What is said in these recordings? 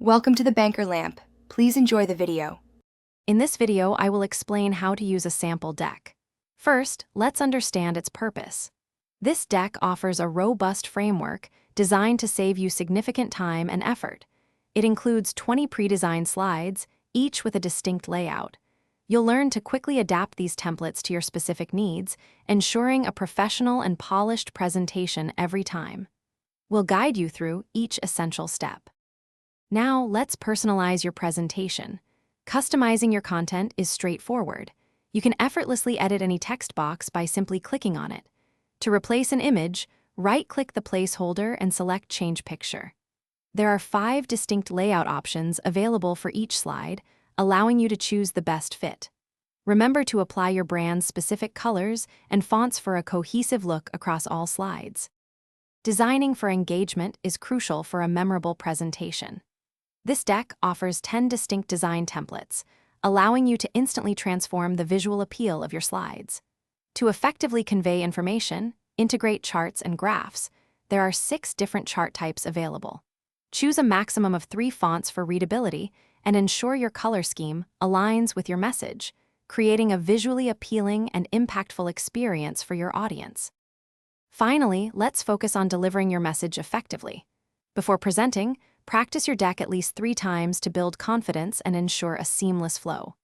Welcome to the Banker Lamp. Please enjoy the video. In this video, I will explain how to use a sample deck. First, let's understand its purpose. This deck offers a robust framework designed to save you significant time and effort. It includes 20 pre-designed slides, each with a distinct layout. You'll learn to quickly adapt these templates to your specific needs, ensuring a professional and polished presentation every time. We'll guide you through each essential step. Now, let's personalize your presentation. Customizing your content is straightforward. You can effortlessly edit any text box by simply clicking on it. To replace an image, right-click the placeholder and select Change Picture. There are 5 distinct layout options available for each slide, allowing you to choose the best fit. Remember to apply your brand's specific colors and fonts for a cohesive look across all slides. Designing for engagement is crucial for a memorable presentation. This deck offers 10 distinct design templates, allowing you to instantly transform the visual appeal of your slides. To effectively convey information, integrate charts and graphs, there are 6 different chart types available. Choose a maximum of 3 fonts for readability and ensure your color scheme aligns with your message, creating a visually appealing and impactful experience for your audience. Finally, let's focus on delivering your message effectively. Before presenting, practice your deck at least 3 times to build confidence and ensure a seamless flow.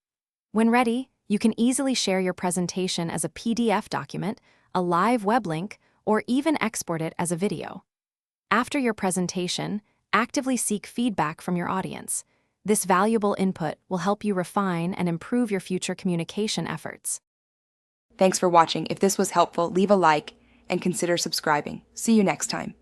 When ready, you can easily share your presentation as a PDF document, a live web link, or even export it as a video. After your presentation, actively seek feedback from your audience. This valuable input will help you refine and improve your future communication efforts. Thanks for watching. If this was helpful, leave a like and consider subscribing. See you next time.